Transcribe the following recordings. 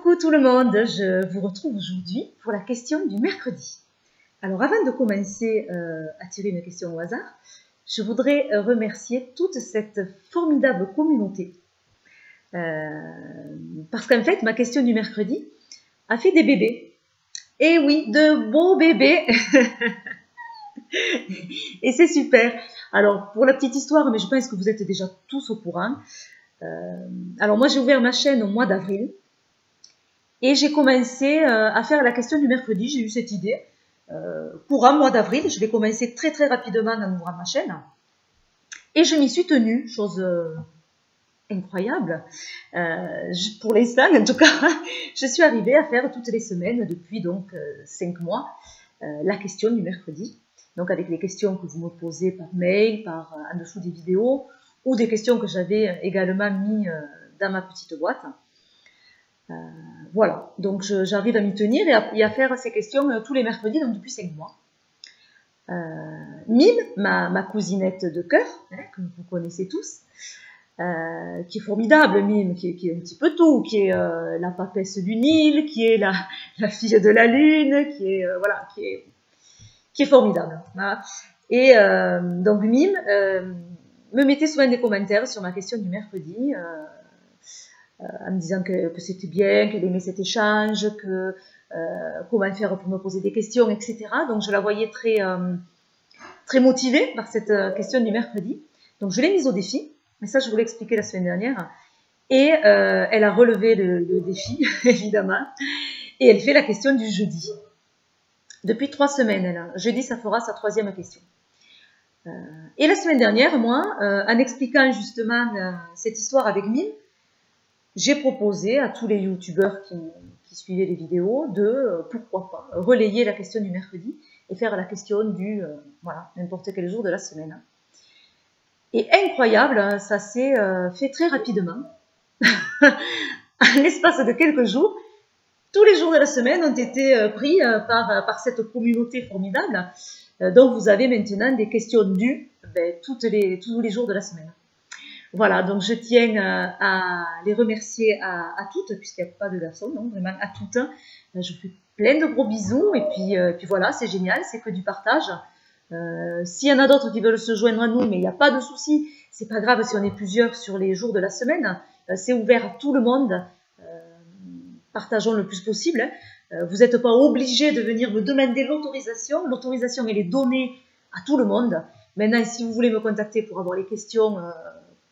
Coucou tout le monde, je vous retrouve aujourd'hui pour la question du mercredi. Alors avant de commencer à tirer une question au hasard, je voudrais remercier toute cette formidable communauté. Parce qu'en fait, ma question du mercredi a fait des bébés. Et oui, de beaux bébés. Et c'est super. Alors, pour la petite histoire, mais je pense que vous êtes déjà tous au courant. Alors moi, j'ai ouvert ma chaîne au mois d'avril. Et j'ai commencé à faire la question du mercredi. J'ai eu cette idée. Courant mois d'avril, je l'ai commencé très très rapidement en ouvrant ma chaîne. Et je m'y suis tenue, chose incroyable. Pour l'instant, en tout cas, je suis arrivée à faire toutes les semaines, depuis donc 5 mois, la question du mercredi. Donc avec les questions que vous me posez par mail, en dessous des vidéos, ou des questions que j'avais également mis dans ma petite boîte. Voilà, donc j'arrive à m'y tenir et à faire ces questions tous les mercredis, donc depuis 5 mois. Mime, ma cousinette de cœur, que vous connaissez tous, qui est formidable, Mime, qui est un petit peu tout, qui est la papesse du Nil, qui est la fille de la lune, voilà, qui est formidable. Voilà. Et donc Mime me mettait souvent des commentaires sur ma question du mercredi, en me disant que c'était bien, qu'elle aimait cet échange, comment faire pour me poser des questions, etc. Donc je la voyais très motivée par cette question du mercredi. Donc je l'ai mise au défi, mais ça je vous l'ai expliqué la semaine dernière. Et elle a relevé le défi, évidemment, et elle fait la question du jeudi. Depuis 3 semaines, jeudi ça fera sa 3e question. Et la semaine dernière, moi, en expliquant justement cette histoire avec Mime, j'ai proposé à tous les youtubeurs qui suivaient les vidéos de, pourquoi pas, relayer la question du mercredi et faire la question du, voilà, n'importe quel jour de la semaine. Et incroyable, ça s'est fait très rapidement. En l'espace de quelques jours, tous les jours de la semaine ont été pris par cette communauté formidable. Donc vous avez maintenant des questions dues tous les jours de la semaine. Voilà, donc je tiens à les remercier à toutes, puisqu'il n'y a pas de garçons, donc vraiment à toutes. Je vous fais plein de gros bisous, et puis voilà, c'est génial, c'est que du partage. S'il y en a d'autres qui veulent se joindre à nous, mais il n'y a pas de souci, c'est pas grave si on est plusieurs sur les jours de la semaine, c'est ouvert à tout le monde, partageons le plus possible. Vous n'êtes pas obligés de venir me demander l'autorisation elle est donnée à tout le monde. Maintenant, si vous voulez me contacter pour avoir les questions,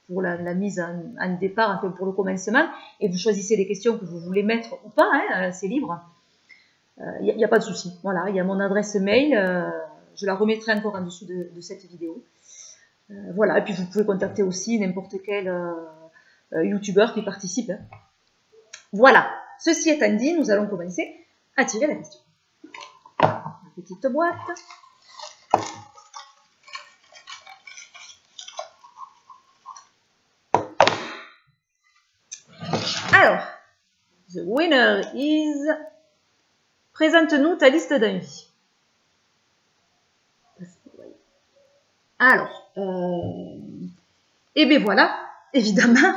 pour la mise en départ, enfin pour le commencement, et vous choisissez les questions que vous voulez mettre ou pas, hein, c'est libre. Il n'y a pas de souci. Voilà, il y a mon adresse mail, je la remettrai encore en dessous de cette vidéo. Voilà, et puis vous pouvez contacter aussi n'importe quel youtubeur qui participe. Hein. Voilà, ceci étant dit, nous allons commencer à tirer la question. La petite boîte. Alors, the winner is... Présente-nous ta liste d'envie. Alors, et bien voilà, évidemment,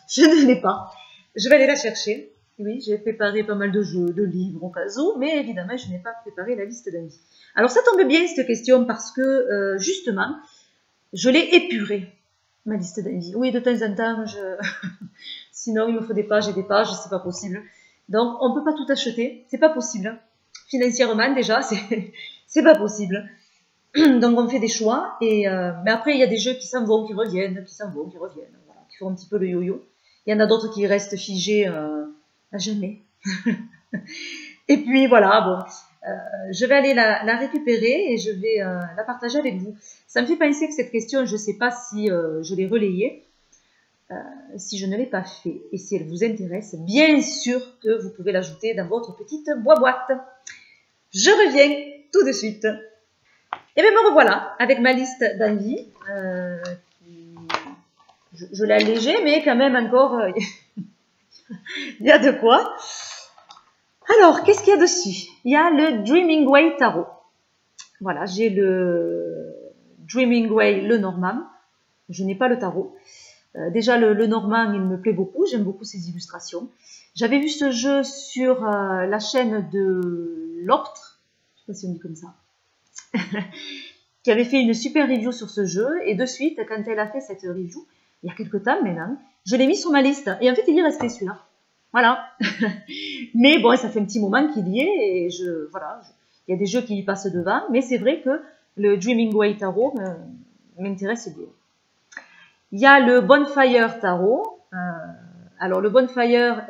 je ne l'ai pas. Je vais aller la chercher. Oui, j'ai préparé pas mal de jeux, de livres au cas où, mais évidemment, je n'ai pas préparé la liste d'envie. Alors, ça tombe bien cette question parce que, justement, je l'ai épurée, ma liste d'envie. Oui, de temps en temps, sinon il me faut des pages et des pages, c'est pas possible. Donc, on ne peut pas tout acheter, c'est pas possible. Financièrement, déjà, c'est pas possible. Donc, on fait des choix, mais après, il y a des jeux qui s'en vont, qui reviennent, qui s'en vont, qui reviennent, voilà, qui font un petit peu le yo-yo. Il y en a d'autres qui restent figés à jamais. Et puis, voilà, bon, je vais aller la récupérer et je vais la partager avec vous. Ça me fait penser que cette question, je ne sais pas si je l'ai relayée, si je ne l'ai pas fait, et si elle vous intéresse, bien sûr que vous pouvez l'ajouter dans votre petite boîte. Je reviens tout de suite. Et bien me revoilà avec ma liste d'envie. Je l'ai allégée, mais quand même encore, il y a de quoi. Alors, qu'est-ce qu'il y a dessus? Il y a le Dreaming Way Tarot. Voilà, j'ai le Dreaming Way, le normal. Je n'ai pas le tarot. Déjà, le normand, il me plaît beaucoup. J'aime beaucoup ses illustrations. J'avais vu ce jeu sur la chaîne de Loptre, je sais pas si on dit comme ça, qui avait fait une super review sur ce jeu. Et de suite, quand elle a fait cette review, il y a quelques temps maintenant, je l'ai mis sur ma liste. Et en fait, il y est resté celui-là. Voilà. Mais bon, ça fait un petit moment qu'il y est. Et voilà, il y a des jeux qui y passent devant. Mais c'est vrai que le Dreaming Way Tarot m'intéresse bien. Il y a le Bonfire Tarot. Alors, le Bonfire,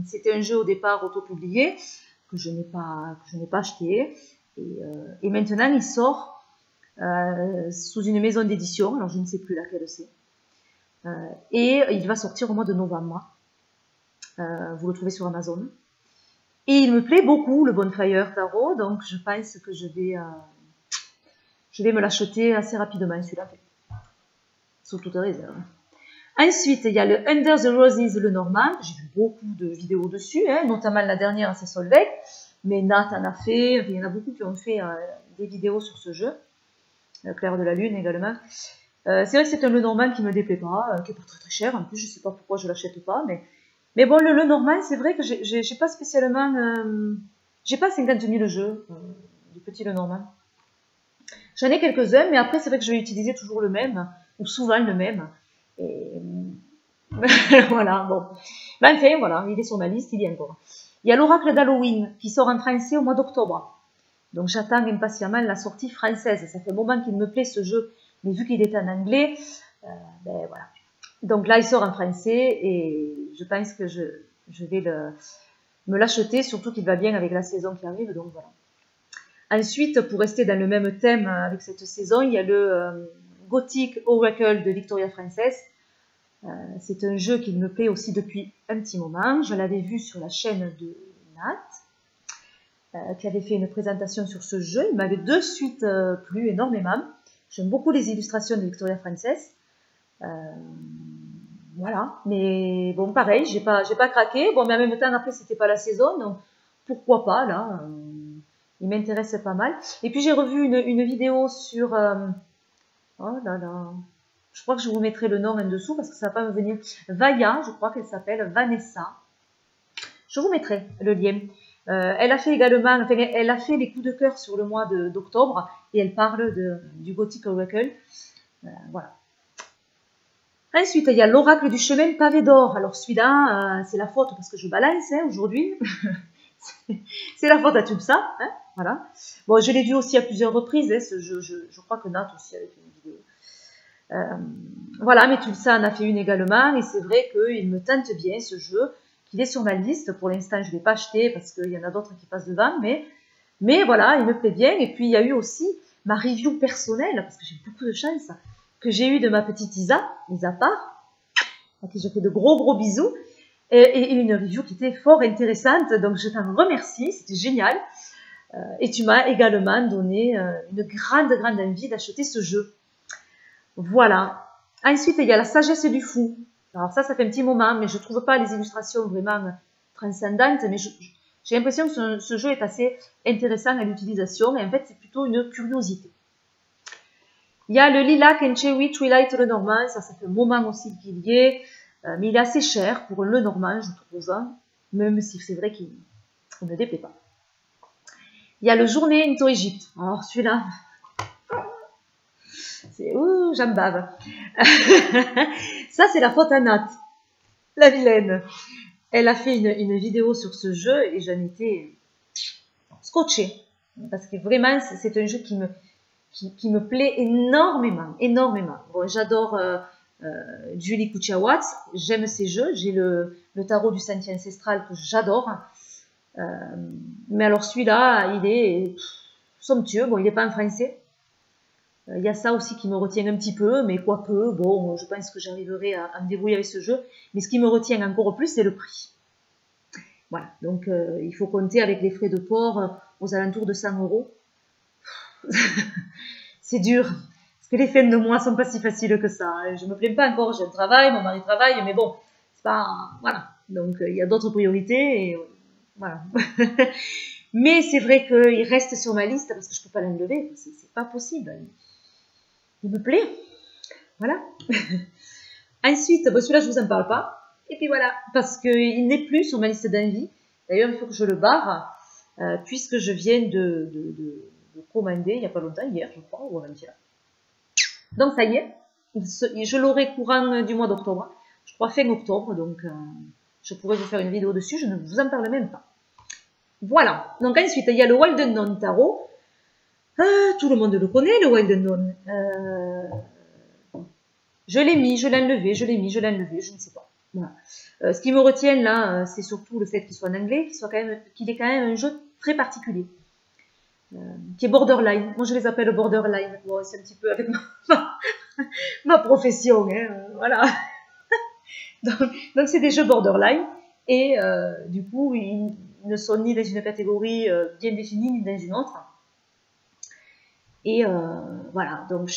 c'était un jeu au départ auto-publié que je n'ai pas acheté. Et maintenant, il sort sous une maison d'édition. Alors, je ne sais plus laquelle c'est. Et il va sortir au mois de novembre. Vous le trouvez sur Amazon. Et il me plaît beaucoup, le Bonfire Tarot. Donc, je pense que je vais me l'acheter assez rapidement, celui-là. Sous toute réserve. Ensuite, il y a le Under the Roses, le Normand. J'ai vu beaucoup de vidéos dessus, notamment la dernière, c'est Solveig. Mais Nat en a fait, il y en a beaucoup qui ont fait des vidéos sur ce jeu. Claire de la Lune également. C'est vrai que c'est un Le Normand qui ne me déplaît pas, qui n'est pas très très cher. En plus, je ne sais pas pourquoi je ne l'achète pas. Mais bon, le Normand, c'est vrai que j'ai pas spécialement... j'ai pas 50 000 jeux du petit Le Normand. J'en ai quelques-uns, mais après, c'est vrai que je vais utiliser toujours le même, ou souvent le même. Et voilà, bon. Ben, enfin, voilà, il est sur ma liste, il y est encore. Il y a l'Oracle d'Halloween qui sort en français au mois d'octobre. Donc j'attends impatiemment la sortie française. Ça fait un moment qu'il me plaît ce jeu, mais vu qu'il est en anglais, ben voilà. Donc là, il sort en français et je pense que je vais me l'acheter, surtout qu'il va bien avec la saison qui arrive, donc voilà. Ensuite, pour rester dans le même thème avec cette saison, il y a le Gothic Oracle de Victoria Frances. C'est un jeu qui me plaît aussi depuis un petit moment. Je l'avais vu sur la chaîne de Nat, qui avait fait une présentation sur ce jeu. Il m'avait de suite plu énormément. J'aime beaucoup les illustrations de Victoria Frances. Voilà, mais bon, pareil, j'ai pas craqué. Bon, mais en même temps, après, c'était pas la saison, donc pourquoi pas, là. Il m'intéresse pas mal. Et puis, j'ai revu une vidéo sur... oh là là... Je crois que je vous mettrai le nom en dessous parce que ça va pas me venir. Vaya, je crois qu'elle s'appelle Vanessa. Je vous mettrai le lien. Elle a fait également... Enfin, elle a fait les coups de cœur sur le mois d'octobre et elle parle du Gothic Oracle. Voilà. Ensuite, il y a l'Oracle du chemin pavé d'or. Alors celui-là, c'est la faute parce que je balance aujourd'hui. C'est la faute à tout ça. Voilà. Bon, je l'ai vu aussi à plusieurs reprises. Ce jeu, je crois que Nat aussi avait fait une vidéo. Voilà, mais Tulsa en a fait une également. Et c'est vrai qu'il me tente bien ce jeu, qu'il est sur ma liste. Pour l'instant, je ne l'ai pas acheté parce qu'il y en a d'autres qui passent devant. Mais voilà, il me plaît bien. Et puis, il y a eu aussi ma review personnelle, parce que j'ai eu beaucoup de chance, que j'ai eu de ma petite Isa Parr, à qui je fais de gros bisous, et une review qui était fort intéressante, donc je t'en remercie, c'était génial, et tu m'as également donné une grande envie d'acheter ce jeu. Voilà. Ensuite, il y a la sagesse du fou. Alors ça fait un petit moment, mais je trouve pas les illustrations vraiment transcendantes, mais j'ai l'impression que ce jeu est assez intéressant à l'utilisation, et en fait, c'est plutôt une curiosité. Il y a le Lilac Enchewi Twilight le Normand, ça fait un moment aussi qu'il y est, mais il est assez cher pour le Normand, je trouve, même si c'est vrai qu'il ne déplaît pas. Il y a le Journée into Egypte. Alors celui-là, c'est ouh, j'en bave. Ça, c'est la faute à Nat, la vilaine. Elle a fait une vidéo sur ce jeu et j'en étais scotchée. Parce que vraiment, c'est un jeu qui me plaît énormément. Bon, j'adore Julie Kuchawat, j'aime ses jeux, j'ai le tarot du sentier ancestral que j'adore, mais alors celui-là, il est somptueux, bon, il n'est pas en français, il y a ça aussi qui me retient un petit peu, mais quoique, bon, je pense que j'arriverai à me débrouiller avec ce jeu, mais ce qui me retient encore plus, c'est le prix. Voilà, donc il faut compter avec les frais de port aux alentours de 100 €. C'est dur, parce que les fins de mois sont pas si faciles que ça. Je me plains pas encore, j'ai un travail, mon mari travaille, mais bon, c'est pas... Voilà, donc il y a d'autres priorités, et voilà. Mais c'est vrai qu'il reste sur ma liste, parce que je peux pas l'enlever, c'est pas possible. Il me plaît, voilà. Ensuite, bon, celui-là, je vous en parle pas. Et puis voilà, parce qu'il n'est plus sur ma liste d'envie. D'ailleurs, il faut que je le barre, puisque je viens de commander, il n'y a pas longtemps, hier, je crois, ou avant-hier. Donc, ça y est, je l'aurai courant du mois d'octobre. Je crois fin octobre, donc je pourrais vous faire une vidéo dessus, je ne vous en parle même pas. Voilà, donc ensuite, il y a le Wild Unknown Tarot. Tout le monde le connaît, le Wild Unknown. Je l'ai mis, je l'ai enlevé, je l'ai mis, je l'ai enlevé, je ne sais pas. Voilà. Ce qui me retient là, c'est surtout le fait qu'il soit en anglais, qu'il est quand même un jeu très particulier. Qui est borderline. Moi, je les appelle borderline. Bon, c'est un petit peu avec ma profession, hein, voilà. Donc c'est des jeux borderline. Et du coup, ils ne sont ni dans une catégorie bien définie, ni dans une autre. Et voilà, donc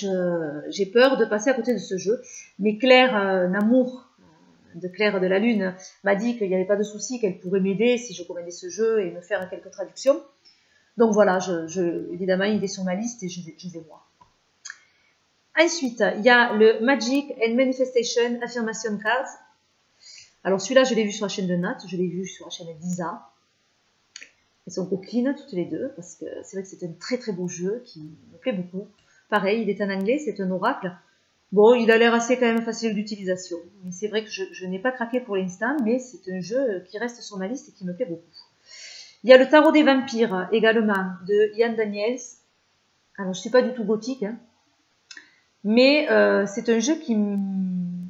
j'ai peur de passer à côté de ce jeu. Mais Claire Namour, de Claire de la Lune, m'a dit qu'il n'y avait pas de souci, qu'elle pourrait m'aider si je commandais ce jeu et me faire quelques traductions. Donc voilà, évidemment, il est sur ma liste et je vais voir. Ensuite, il y a le Magic and Manifestation Affirmation Cards. Alors celui-là, je l'ai vu sur la chaîne de Nat, je l'ai vu sur la chaîne d'Isa. Elles sont coquines toutes les deux, parce que c'est vrai que c'est un très très beau jeu qui me plaît beaucoup. Pareil, il est en anglais, c'est un oracle. Bon, il a l'air assez quand même facile d'utilisation. Mais c'est vrai que je n'ai pas craqué pour l'instant, mais c'est un jeu qui reste sur ma liste et qui me plaît beaucoup. Il y a le Tarot des Vampires, également, de Ian Daniels. Alors, je ne suis pas du tout gothique, hein, mais c'est un jeu qui me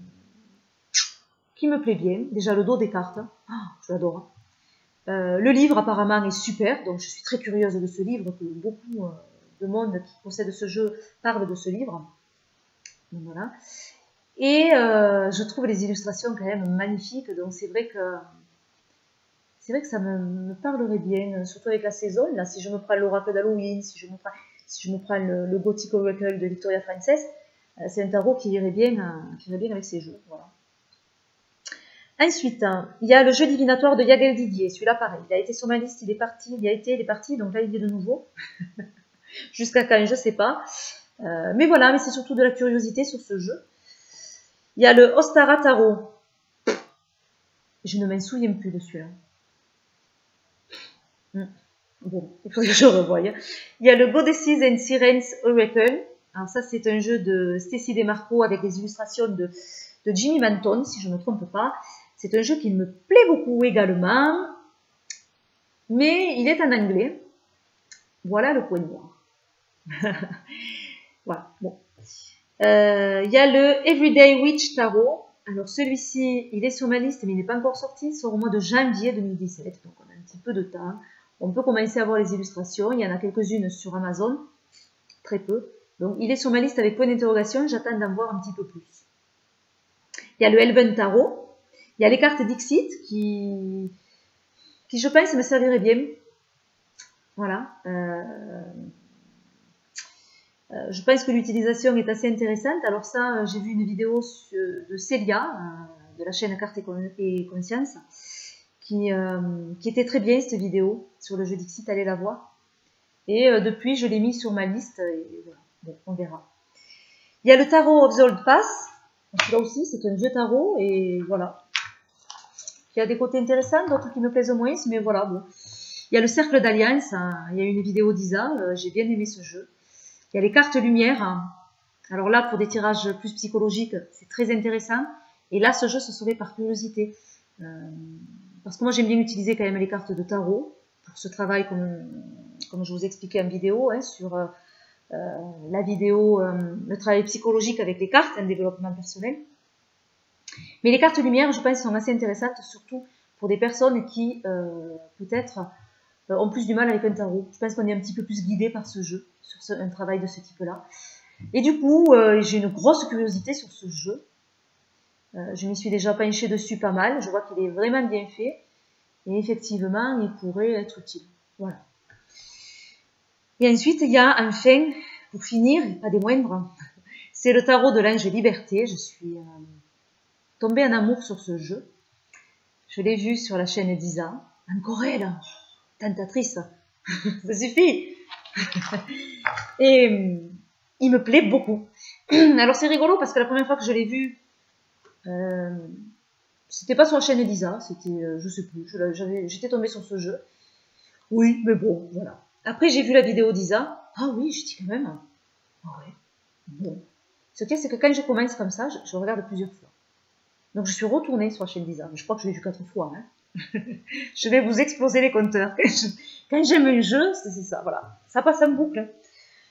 plaît bien. Déjà, le dos des cartes, je l'adore. Le livre, apparemment, est super, donc je suis très curieuse de ce livre, que beaucoup de monde qui possède ce jeu parle de ce livre. Donc, voilà. Et je trouve les illustrations quand même magnifiques, donc c'est vrai que ça me parlerait bien, surtout avec la saison. Là, si je me prends l'oracle d'Halloween, si je me prends le Gothic Oracle de Victoria Frances, c'est un tarot qui irait bien avec ces jeux. Voilà. Ensuite, il y a le jeu divinatoire de Yagel Didier. Celui-là, pareil, il a été sur ma liste, il est parti, il est parti, donc là, il est de nouveau. Jusqu'à quand, je ne sais pas. Mais voilà, mais c'est surtout de la curiosité sur ce jeu. Il y a le Ostara Tarot. Je ne m'en souviens plus de celui-là. Bon, il faut que je revoie. Il y a le Goddesses and Sirens Oracle. Alors ça, c'est un jeu de Stacy DeMarco avec des illustrations de Jimmy Manton, si je ne me trompe pas. C'est un jeu qui me plaît beaucoup également, mais il est en anglais. Voilà le point noir. Voilà, bon. Il y a le Everyday Witch Tarot. Alors celui-ci, il est sur ma liste, mais il n'est pas encore sorti. Il sort au mois de janvier 2017, donc on a un petit peu de temps. On peut commencer à voir les illustrations. Il y en a quelques-unes sur Amazon, très peu. Donc il est sur ma liste avec point d'interrogation. J'attends d'en voir un petit peu plus. Il y a le Elven Tarot. Il y a les cartes Dixit qui je pense, me serviraient bien. Voilà. Je pense que l'utilisation est assez intéressante. Alors ça, j'ai vu une vidéo de Célia, de la chaîne Cartes et Conscience, qui était très bien, cette vidéo, sur le jeu Dixit, allez la voir. Et depuis, je l'ai mis sur ma liste, et voilà, bon, on verra. Il y a le Tarot of the Old Pass. Là aussi, c'est un vieux tarot, et voilà. Il y a des côtés intéressants, d'autres qui me plaisent moins, mais voilà, bon. Il y a le Cercle d'Alliance, il y a une vidéo d'Isa, j'ai bien aimé ce jeu. Il y a les cartes lumière. Alors là, pour des tirages plus psychologiques, c'est très intéressant. Et là, ce jeu, ce serait par curiosité. Parce que moi, j'aime bien utiliser quand même les cartes de tarot pour ce travail, comme je vous expliquais en vidéo, hein, sur la vidéo, le travail psychologique avec les cartes, un développement personnel. Mais les cartes lumière, je pense, sont assez intéressantes, surtout pour des personnes qui, peut-être, ont plus du mal avec un tarot. Je pense qu'on est un petit peu plus guidé par ce jeu, sur un travail de ce type-là. Et du coup, j'ai une grosse curiosité sur ce jeu. Je m'y suis déjà penchée dessus pas mal. Je vois qu'il est vraiment bien fait. Et effectivement, il pourrait être utile. Voilà. Et ensuite, il y a enfin, pour finir, et pas des moindres, c'est le tarot de l'Ange Liberté. Je suis tombée en amour sur ce jeu. Je l'ai vu sur la chaîne d'Isa. Encore elle, tentatrice. Ça suffit. Et il me plaît beaucoup. Alors c'est rigolo parce que la première fois que je l'ai vu, C'était pas sur la chaîne Elisa, c'était, je sais plus, j'étais tombée sur ce jeu. Oui, mais bon, voilà. Après, j'ai vu la vidéo d'Isa. Ah oui, je dis quand même. Ah ouais, bon. Ce qu'il y a, c'est que quand je commence comme ça, je regarde plusieurs fois. Donc, je suis retournée sur la chaîne d'Isa. Je crois que je l'ai vu 4 fois. Hein. Je vais vous exploser les compteurs. Quand j'aime un jeu, c'est ça, voilà. Ça passe en boucle.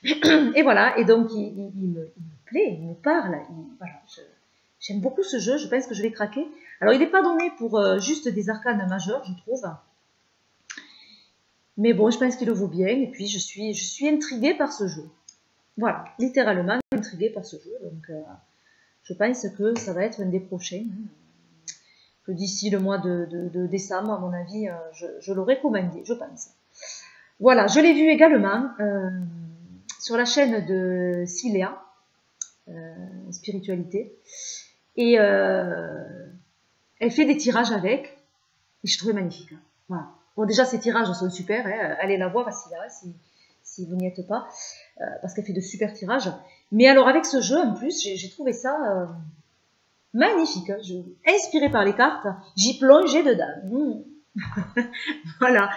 Et voilà, et donc, il me plaît, il me parle. Voilà, j'aime beaucoup ce jeu, je pense que je vais craquer. Alors, il n'est pas donné pour juste des arcanes majeures, je trouve. Mais bon, je pense qu'il le vaut bien. Et puis, je suis intriguée par ce jeu. Voilà, littéralement intriguée par ce jeu. Donc, je pense que ça va être un des prochains. Hein, que d'ici le mois de décembre, à mon avis, je l'aurai commandé, je pense. Voilà, je l'ai vu également sur la chaîne de Ciléa, Spiritualité. Et elle fait des tirages avec. Et je trouvais magnifique. Hein. Voilà. Bon, déjà, ces tirages sont super. Hein. Allez la voir à Ciléa si vous n'y êtes pas. Parce qu'elle fait de super tirages. Mais alors, avec ce jeu, en plus, j'ai trouvé ça magnifique. Hein. Inspiré par les cartes, j'y plongeais dedans. Voilà.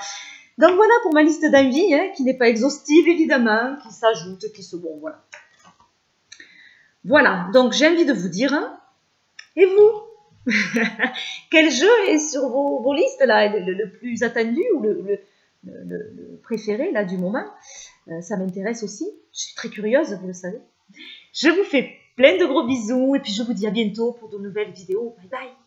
Donc, voilà pour ma liste d'envies, hein, qui n'est pas exhaustive, évidemment, qui s'ajoute, qui se... Bon, voilà. Voilà. Donc, j'ai envie de vous dire, hein, et vous, quel jeu est sur vos listes, là, le plus attendu ou le préféré, là, du moment? Ça m'intéresse aussi. Je suis très curieuse, vous le savez. Je vous fais plein de gros bisous et puis je vous dis à bientôt pour de nouvelles vidéos. Bye bye!